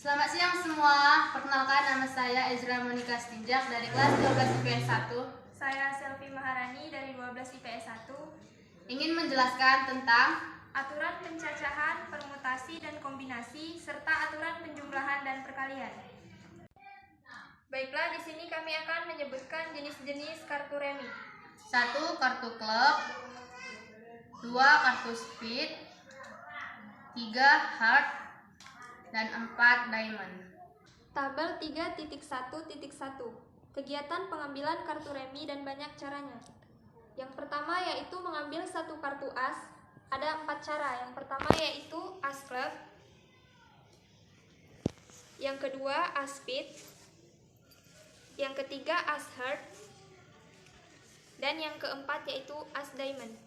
Selamat siang semua, perkenalkan nama saya Ezra Monika Stinjak dari kelas 12 IPS 1. Saya Selvi Maharani dari 12 IPS 1. Ingin menjelaskan tentang aturan pencacahan, permutasi dan kombinasi, serta aturan penjumlahan dan perkalian. Baiklah, di sini kami akan menyebutkan jenis-jenis kartu remi. 1. Kartu klub, 2. Kartu speed, 3. heart, dan 4. diamond. Tabel 3.1.1 Kegiatan pengambilan kartu remi dan banyak caranya. Yang pertama yaitu mengambil satu kartu as. Ada 4 cara. Yang pertama yaitu as club. Yang kedua as speed. Yang ketiga as heart. Dan yang keempat yaitu as diamond.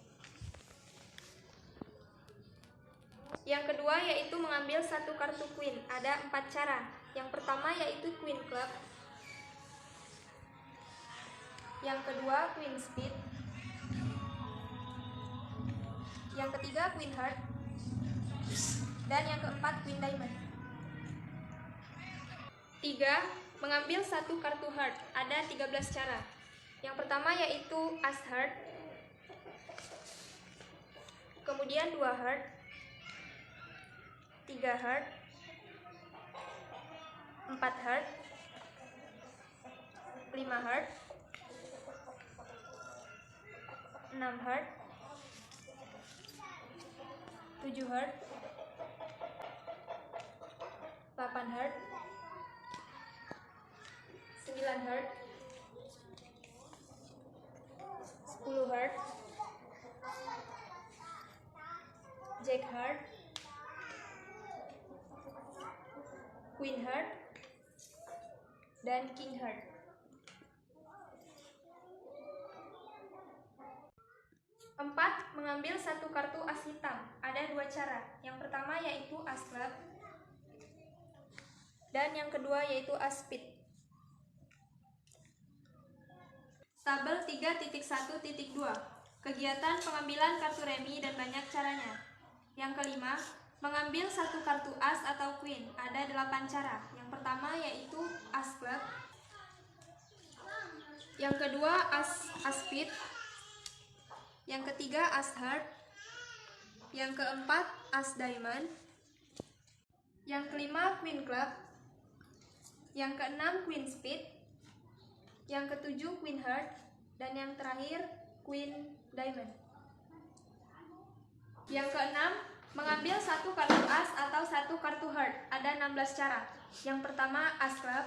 Yang kedua yaitu mengambil satu kartu queen. Ada 4 cara. Yang pertama yaitu queen club. Yang kedua queen speed. Yang ketiga queen heart. Dan yang keempat queen diamond. 3. Mengambil satu kartu heart. Ada 13 cara. Yang pertama yaitu as heart. Kemudian 2 heart, 3 heart, 4 heart, 5 heart, 6 heart, 7 heart, 8 heart, 9 heart, 10 heart, jack heart, queen heart, dan king heart. 4. Mengambil satu kartu as hitam. Ada 2 cara. Yang pertama yaitu as club. Dan yang kedua yaitu as speed. Tabel 3.1.2 Kegiatan pengambilan kartu remi dan banyak caranya. Yang kelima, mengambil satu kartu as atau queen. Ada 8 cara. Yang pertama yaitu as club. Yang kedua as speed. Yang ketiga as heart. Yang keempat as diamond. Yang kelima queen club. Yang keenam queen speed. Yang ketujuh queen heart. Dan yang terakhir queen diamond. Yang keenam, mengambil satu kartu as atau satu kartu heart. Ada 16 cara. Yang pertama as club.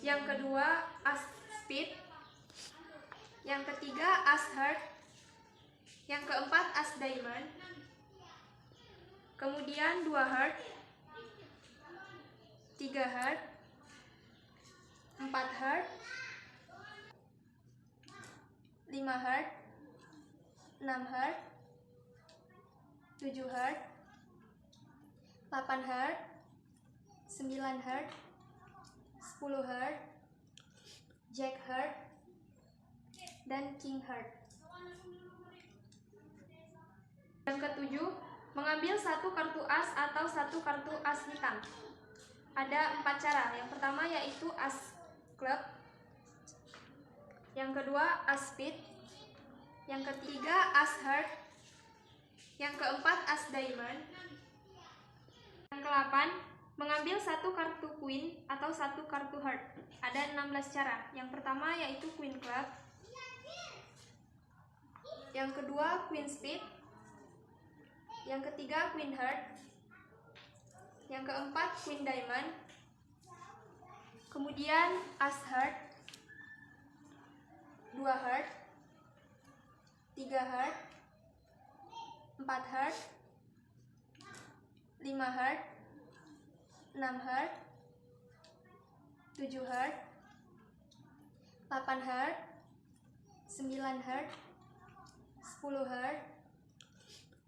Yang kedua as speed. Yang ketiga as heart. Yang keempat as diamond. Kemudian 2 heart, 3 heart, 4 heart, 5 heart, 6 heart, 7 heart, 8 heart, 9 heart, 10 heart, jack heart, dan king heart. Yang ketujuh, mengambil satu kartu as atau satu kartu as hitam. Ada 4 cara. Yang pertama yaitu as club. Yang kedua as speed. Yang ketiga as heart. Yang keempat as diamond. Yang ke-8, mengambil satu kartu queen atau satu kartu heart. Ada 16 cara. Yang pertama yaitu queen club. Yang kedua queen speed. Yang ketiga queen heart. Yang keempat queen diamond. Kemudian as heart, 2 heart, 3 heart, 4 heart, 5 heart, 6 heart, 7 heart, 8 heart, 9 heart, 10 heart,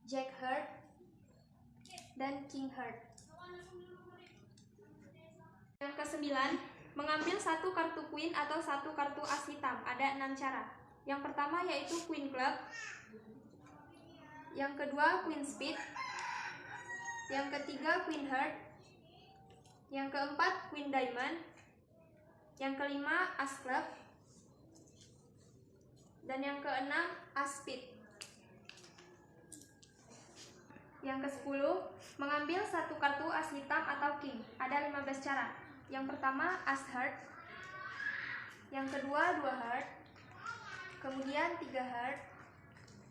jack heart, dan king heart. Yang ke-9, mengambil satu kartu queen atau satu kartu as hitam. Ada 6 cara. Yang pertama yaitu queen club. Yang kedua queen speed. Yang ketiga Queen Heart. Yang keempat Queen Diamond. Yang kelima As Club. Dan yang keenam As Spade. Yang ke-10, mengambil satu kartu as hitam atau king. Ada 15 cara. Yang pertama as heart. Yang kedua 2 heart. Kemudian 3 heart,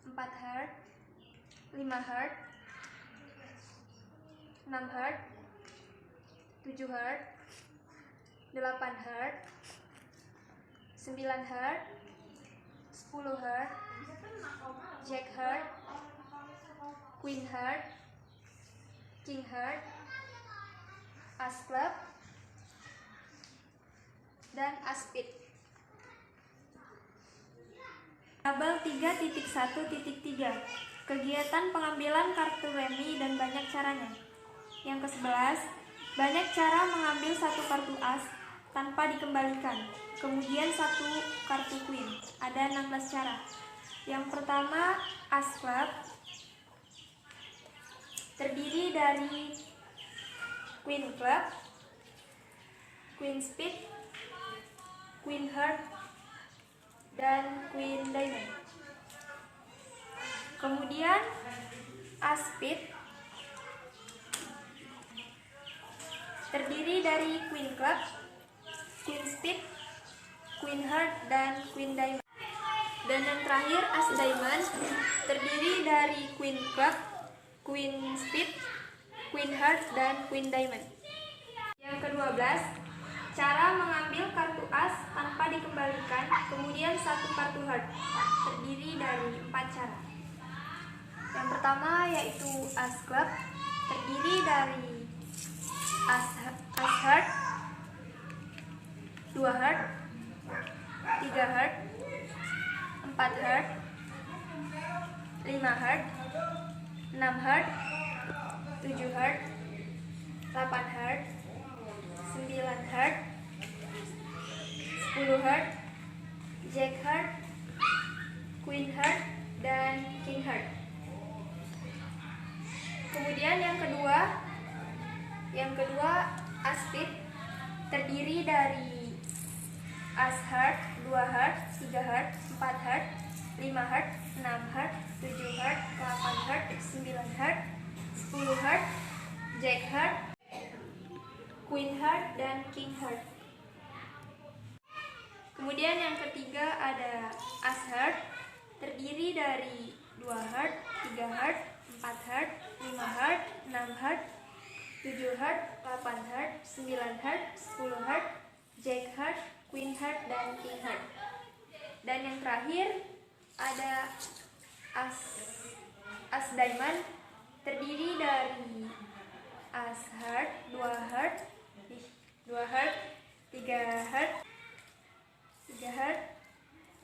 4 heart, 5 heart, 6 heart, 7 heart, 8 heart, 9 heart, 10 heart, jack heart, queen heart, king heart, as club, dan as spade. Tabel 3.1.3. Kegiatan pengambilan kartu remi dan banyak caranya. Yang ke-11, banyak cara mengambil satu kartu as tanpa dikembalikan. Kemudian satu kartu queen. Ada 16 cara. Yang pertama, as club. Terdiri dari queen club, queen spade, queen heart, dan queen diamond. Kemudian as spade terdiri dari queen club, queen spade, queen heart, dan queen diamond. Dan yang terakhir as diamond terdiri dari queen club, queen spade, queen heart, dan queen diamond. Yang ke-12, cara mengambil kartu as tanpa dikembalikan, kemudian satu kartu heart. Terdiri dari 4 cara. Yang pertama yaitu as club, terdiri dari as heart, 2 heart, 3 heart, 4 heart, 5 heart, 6 heart, 7 heart, 8 heart, 9 heart, 10 heart, jack heart, queen heart, dan king heart. Kemudian yang kedua as spade terdiri dari as heart, 2 heart, 3 heart, 4 heart, 5 heart, 6 heart, 7 heart, 8 heart, 9 heart, 10 heart, jack heart, queen heart, dan king heart. Kemudian yang ketiga ada as heart, terdiri dari 2 heart, 3 heart, 4 heart, 5 heart, 6 heart, 7 heart, 8 heart, 9 heart, 10 heart, jack heart, queen heart, dan king heart. Dan yang terakhir ada as diamond, terdiri dari as heart, 2 heart, 3 heart,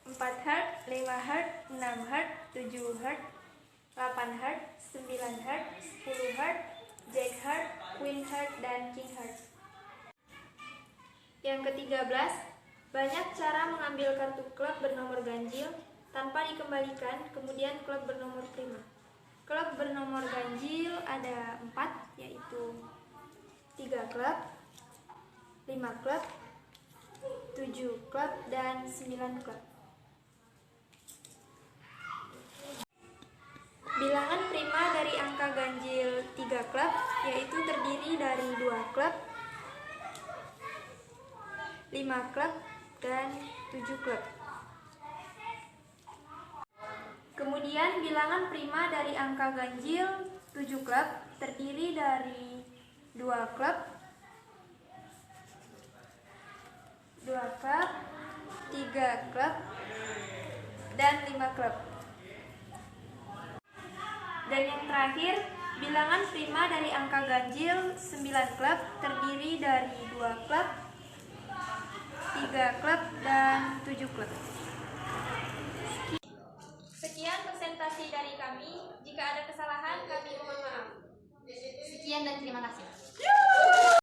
4 heart, 5 heart, 6 heart, 7 heart, 8 heart, 9 heart, 10 heart, jack heart, queen heart, dan king heart. Yang ke-13, banyak cara mengambil kartu klub bernomor ganjil tanpa dikembalikan, kemudian klub bernomor prima. Klub bernomor ganjil ada 4, yaitu 3 klub, 5 klub, 7 klub, dan 9 klub. Bilangan prima dari angka ganjil 3 klub yaitu terdiri dari 2 klub, 5 klub, dan 7 klub. Kemudian bilangan prima dari angka ganjil 7 klub terdiri dari 2 klub, 3 klub, dan 5 klub. Dan yang terakhir, bilangan prima dari angka ganjil 9 klub terdiri dari 2 klub, 3 klub, dan 7 klub. Sekian presentasi dari kami. Jika ada kesalahan, kami mohon maaf. Sekian dan terima kasih.